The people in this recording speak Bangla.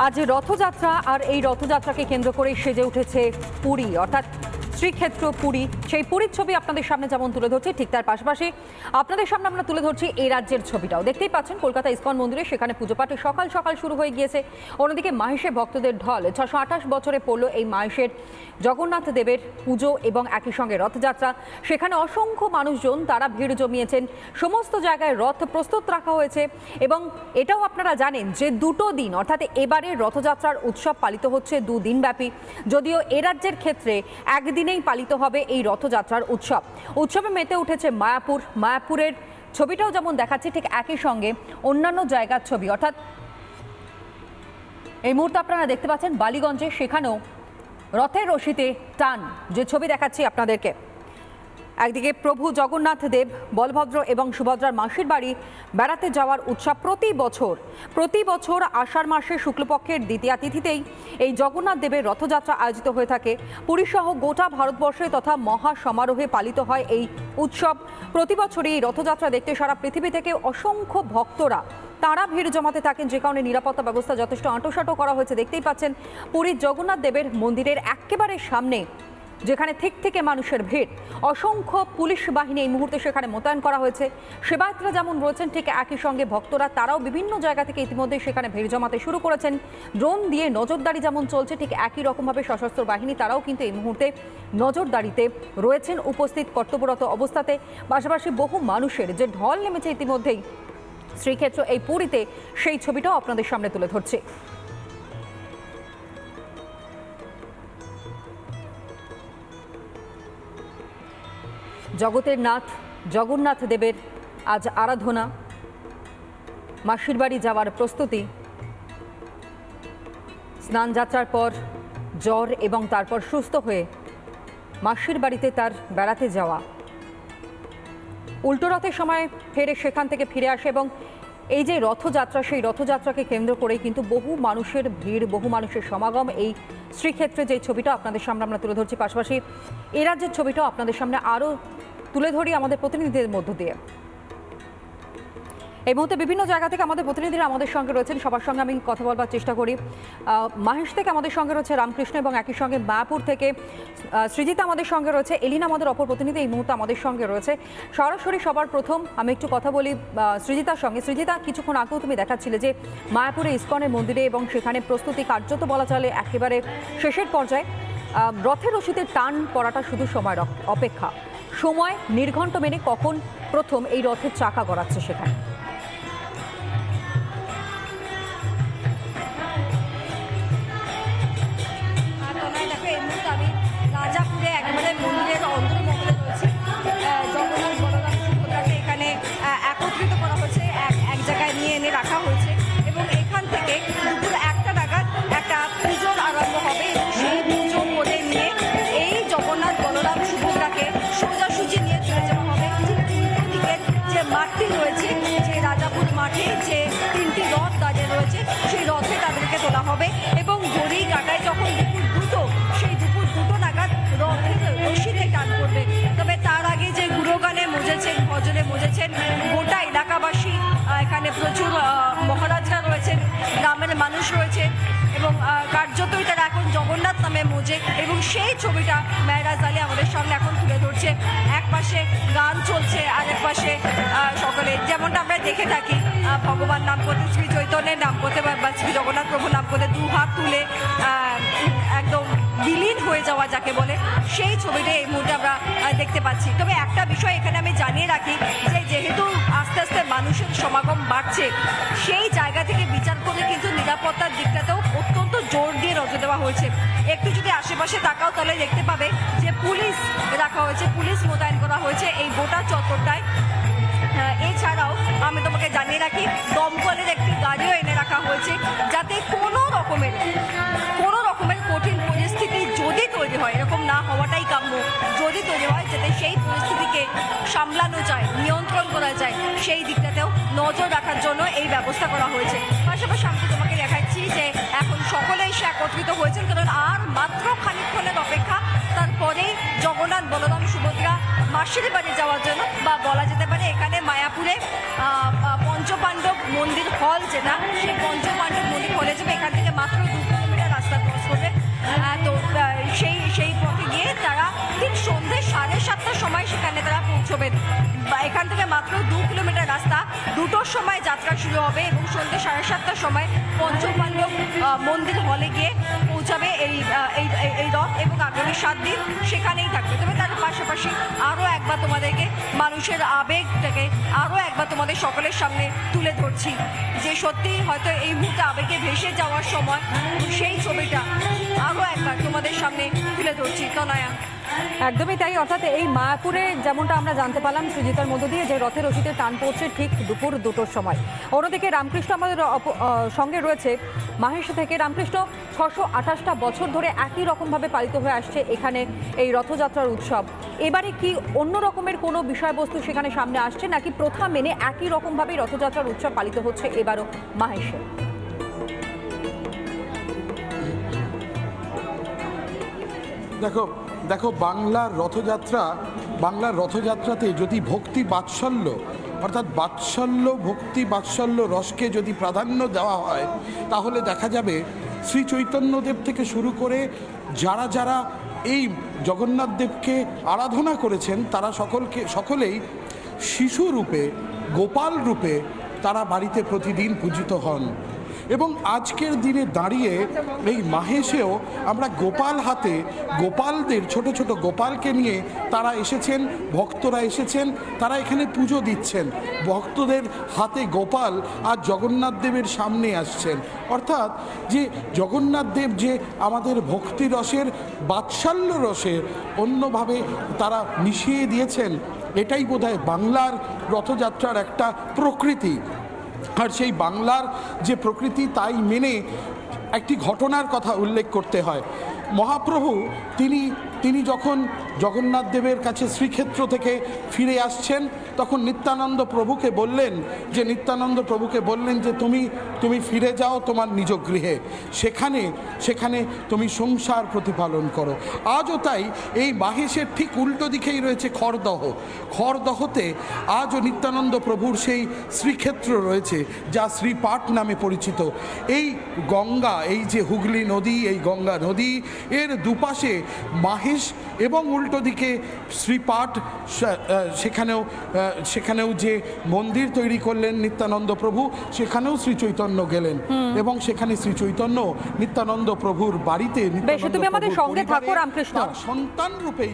আজ রথযাত্রা, আর এই রথযাত্রাকে কেন্দ্র করে সেজে উঠেছে পুরী, অর্থাৎ শ্রীক্ষেত্র পুরী। সেই পুরীর ছবি আপনাদের সামনে যেমন তুলে ধরছি, ঠিক তার পাশাপাশি আপনাদের সামনে আমরা তুলে ধরছি এই রাজ্যের ছবিটাও। দেখতেই পাচ্ছেন কলকাতা ইসকন মন্দিরে সেখানে পুজো পাঠে সকাল সকাল শুরু হয়ে গিয়েছে। অন্যদিকে মাহেশে ভক্তদের ঢল। 628 বছরে পড়ল এই মাহেশের জগন্নাথ দেবের পুজো এবং একই সঙ্গে রথযাত্রা। সেখানে অসংখ্য মানুষজন তারা ভিড় জমিয়েছেন। সমস্ত জায়গায় রথ প্রস্তুত রাখা হয়েছে এবং এটাও আপনারা জানেন যে দুটো দিন, অর্থাৎ এবারের রথযাত্রার উৎসব পালিত হচ্ছে দুদিন ব্যাপী। যদিও এ রাজ্যের ক্ষেত্রে একদিনেই পালিত হবে এই রথযাত্রার উৎসব। উৎসবে মেতে উঠেছে মায়াপুর। মায়াপুরের ছবিটাও যেমন দেখাচ্ছে, ঠিক একই সঙ্গে অন্যান্য জায়গার ছবি, অর্থাৎ এই মুহূর্তে আপনারা দেখতে পাচ্ছেন বালিগঞ্জে, সেখানেও রথের রশিতে টান, যে ছবি দেখাচ্ছি আপনাদেরকে। একদিকে প্রভু জগন্নাথ দেব, বলভদ্র এবং সুভদ্রার মাসির বাড়ি বেড়াতে যাওয়ার উৎসব প্রতি বছর আষাঢ় মাসের শুক্লপক্ষের দ্বিতীয়া তিথিতেই এই জগন্নাথ দেবের রথযাত্রা আয়োজিত হয়ে থাকে। পুরীসহ গোটা ভারতবর্ষে তথা মহা সমারোহে পালিত হয় এই উৎসব। প্রতি বছরই এই রথযাত্রা দেখতে সারা পৃথিবী থেকে অসংখ্য ভক্তরা তারা ভিড় জমাতে থাকেন, যে কারণে নিরাপত্তা ব্যবস্থা যথেষ্ট আঁটোসাঁটো করা হয়েছে। দেখতেই পাচ্ছেন পুরীর জগন্নাথ দেবের মন্দিরের একেবারে সামনে, যেখানে থেকে মানুষের ভিড়, অসংখ্য পুলিশ বাহিনী এই মুহূর্তে সেখানে মোতায়েন করা হয়েছে। সেবায়তরা যেমন রয়েছেন, ঠিক একই সঙ্গে ভক্তরা তারাও বিভিন্ন জায়গা থেকে ইতিমধ্যে সেখানে ভিড় জমাতে শুরু করেছেন। ড্রোন দিয়ে নজরদারি যেমন চলছে, ঠিক একই রকমভাবে সশস্ত্র বাহিনী তারাও কিন্তু এই মুহূর্তে নজরদারিতে রয়েছেন, উপস্থিত কর্তব্যরত অবস্থাতে। পাশাপাশি বহু মানুষের যে ঢল নেমেছে ইতিমধ্যেই শ্রীক্ষেত্র এই পুরীতে, সেই ছবিটাও আপনাদের সামনে তুলে ধরছে। জগতের নাথ জগন্নাথ দেবের আজ আরাধনা, মাসির বাড়ি যাওয়ার প্রস্তুতি। স্নান যাত্রার পর জ্বর এবং তারপর সুস্থ হয়ে মাসির বাড়িতে তার বেড়াতে যাওয়া। উল্টো রথের সময় সেখান থেকে ফিরে আসে এবং এই যে রথযাত্রা, সেই রথযাত্রাকে কেন্দ্র করেই কিন্তু বহু মানুষের ভিড়, বহু মানুষের সমাগম এই শ্রীক্ষেত্রে। যে ছবিটা আপনাদের সামনে আমরা তুলে ধরছি, পাশাপাশি এ রাজ্যের ছবিটাও আপনাদের সামনে আরও তুলে ধরি আমাদের প্রতিনিধিদের মধ্য দিয়ে। এই মুহূর্তে বিভিন্ন জায়গা থেকে আমাদের প্রতিনিধিরা আমাদের সঙ্গে রয়েছেন, সবার সঙ্গে আমি কথা বলবার চেষ্টা করি। মাহেশ থেকে আমাদের সঙ্গে রয়েছে রামকৃষ্ণ এবং একই সঙ্গে মায়াপুর থেকে সৃজিতা আমাদের সঙ্গে রয়েছে, এলিনা আমাদের অপর প্রতিনিধি এই মুহূর্তে আমাদের সঙ্গে রয়েছে। সরাসরি সবার প্রথম আমি একটু কথা বলি সৃজিতার সঙ্গে। সৃজিতা, কিছুক্ষণ আগেও তুমি দেখাচ্ছিলে যে মায়াপুরে ইসকনের মন্দিরে এবং সেখানে প্রস্তুতি কার্যত বলা চলে একেবারে শেষের পর্যায়ে। রথের রশিতে টান পড়াটা শুধু সময়ের অপেক্ষা, সময় নির্ঘণ্ট মেনে কখন প্রথম এই রথের চাকা গড়াচ্ছে সেখানে। রাজাপুরে একেবারে মন্দিরের অন্তর্মহলে রয়েছে। জগন্নাথ বলরাম সুভদ্রাকে এখানে একত্রিত করা হয়েছে, এক জায়গায় নিয়ে এনে রাখা হয়েছে এবং এখান থেকে দুপুর 1টা নাগাদ একটা পুজোর আরম্ভ হবে এবং সেই পুজো করে নিয়ে এই জগন্নাথ বলরাম সুভদ্রাকে সোজাসুজি নিয়ে চলে যাওয়া হবে। উল্টো দিকের যে মাঠটি রয়েছে, যে রাজাপুর মাঠে যে 3টি রথ দাঁড়িয়ে রয়েছে, সেই রথে তাদেরকে তোলা হবে এবং ঘড়ি কাটায় যখন দুপুর 2 নাগাদ রথের রশিতে টান করবে। তবে তার আগে যে গুরুগানে মজেছেন, ভজনে মজেছেন গোটা এলাকাবাসী, এখানে প্রচুর মহারাজরা রয়েছেন, গ্রামের মানুষ রয়েছে এবং কার্যতই তারা এখন জগন্নাথ নামে মজে এবং সেই ছবিটা মেহরাজ আলী আমাদের সামনে এখন তুলে ধরছে। এক পাশে গান চলছে, আর এক পাশে সকলে যেমনটা আমরা দেখে থাকি ভগবান নাম করতে, শ্রী চৈতন্যের নাম করতে বা শ্রী জগন্নাথ প্রভু নাম করতে 2 হাত তুলে একদম বিলীন হয়ে যাওয়া যাকে বলে, সেই ছবিটা এই মুহূর্তে আমরা দেখতে পাচ্ছি। তবে একটা বিষয় এখানে আমি জানিয়ে রাখি যে যেহেতু আস্তে আস্তে মানুষের সমাগম বাড়ছে, সেই জায়গা থেকে বিচার করে কিন্তু নিরাপত্তার দিকটাতেও অত্যন্ত জোর দিয়ে নজর দেওয়া হয়েছে। একটু যদি আশেপাশে তাকাও তাহলে দেখতে পাবে যে পুলিশ রাখা হয়েছে, পুলিশ মোতায়েন করা হয়েছে এই গোটা চত্বরটায়। এছাড়াও আমি তোমাকে জানিয়ে রাখি দমকলের একটি গাড়িও এনে রাখা হয়েছে, যাতে কোনো রকমের কঠিন পরিস্থিতি যদি তৈরি হয়, এরকম না হওয়াটাই কাম্য, যদি তৈরি হয় যাতে সেই পরিস্থিতিকে সামলানো যায়, নিয়ন্ত্রণ করা যায়, সেই দিকটাতেও নজর রাখার জন্য এই ব্যবস্থা করা হয়েছে। পাশাপাশি আমি তোমাকে দেখাচ্ছি যে এখন সকলে এসে একত্রিত হয়েছেন, কারণ আর মাত্র খানিকক্ষণের অপেক্ষা, তারপরেই জগন্নাথ বলরাম সুভদ্রা মাসির বাড়ি যাওয়ার জন্য, বা বলা যেতে পারে এখানে মায়াপুরে পঞ্চপাণ্ডব মন্দির হল যেটা, সেই পঞ্চপাণ্ডব মন্দির হলে যাবে। এখান থেকে মাত্র তবে এখান থেকে মাত্র 2 কিলোমিটার রাস্তা। 2টোর সময় যাত্রা শুরু হবে এবং সন্ধ্যে 7:30টার সময় পঞ্চপাণ্ডব মন্দির হলে গিয়ে পৌঁছাবে এই রথ এবং আগামী 7 দিন সেখানেই থাকবে। তবে তার পাশাপাশি আরও একবার তোমাদেরকে মানুষের আবেগটাকে আরও একবার তোমাদের সকলের সামনে তুলে ধরছি, যে সত্যি হয়তো এই মুহূর্তে আবেগে ভেসে যাওয়ার সময় সেই ছবিটা আরও একবার তোমাদের সামনে তুলে ধরছি। তনয়া, একদমই তাই। অর্থাৎ এই মায়াপুরে যেমনটা আমরা জানতে পারলাম সৃজিতার মধ্য দিয়ে, যে রথের রশিতে টান পড়ছে ঠিক দুপুর 2টোর সময়। অন্যদিকে রামকৃষ্ণ আমাদের সঙ্গে রয়েছে মাহেশ থেকে। রামকৃষ্ণ, 628টা বছর ধরে একই রকমভাবে পালিত হয়ে আসছে এখানে এই রথযাত্রার উৎসব। এবারে কি অন্য রকমের কোনো বিষয়বস্তু সেখানে সামনে আসছে, নাকি প্রথা মেনে একই রকমভাবেই রথযাত্রার উৎসব পালিত হচ্ছে এবারও মাহেশে? দেখো বাংলার রথযাত্রাতে যদি ভক্তি বাৎসল্য, অর্থাৎ ভক্তি বাৎসল্য রসকে যদি প্রাধান্য দেওয়া হয়, তাহলে দেখা যাবে শ্রী চৈতন্যদেব থেকে শুরু করে যারা এই জগন্নাথ দেবকে আরাধনা করেছেন তারা সকলেই শিশু রূপে, গোপাল রূপে তারা বাড়িতে প্রতিদিন পূজিত হন। এবং আজকের দিনে দাঁড়িয়ে এই মাহেশেও আমরা গোপাল হাতে, গোপালদের ছোট ছোট গোপালকে নিয়ে তারা এসেছেন, ভক্তরা এসেছেন, তারা এখানে পুজো দিচ্ছেন। ভক্তদের হাতে গোপাল আর জগন্নাথ দেবের সামনে আসছেন। অর্থাৎ যে জগন্নাথ দেব যে আমাদের ভক্তি রসের, বাৎসল্য রসে অন্যভাবে তারা মিশিয়ে দিয়েছেন, এটাই বোধহয় বাংলার রথযাত্রার একটা প্রকৃতি। আর সেই বাংলার যে প্রকৃতি তাই মেনে একটি ঘটনার কথা উল্লেখ করতে হয়। মহাপ্রভু তিনি যখন জগন্নাথ দেবের কাছে শ্রীক্ষেত্র থেকে ফিরে আসছেন, তখন নিত্যানন্দ প্রভুকে বললেন যে তুমি ফিরে যাও তোমার নিজ গৃহে, সেখানে তুমি সংসার প্রতিপালন করো। আজও তাই এই মাহেশের ঠিক উল্টো দিকেই রয়েছে খড়দহতে আজও নিত্যানন্দ প্রভুর সেই শ্রীক্ষেত্র রয়েছে, যা শ্রীপাঠ নামে পরিচিত। এই গঙ্গা, এই যে হুগলি নদী, এই গঙ্গা নদী, এর দুপাশে মাহেশ এবং উল্টো দিকে শ্রীপাঠ। সেখানেও যে মন্দির তৈরি করলেন নিত্যানন্দ প্রভু, সেখানেও শ্রী চৈতন্য গেলেন এবং সেখানে শ্রী চৈতন্য নিত্যানন্দ প্রভুর বাড়িতে তুমি আমাদের সঙ্গে থাকো রামকৃষ্ণ, সন্তান রূপেই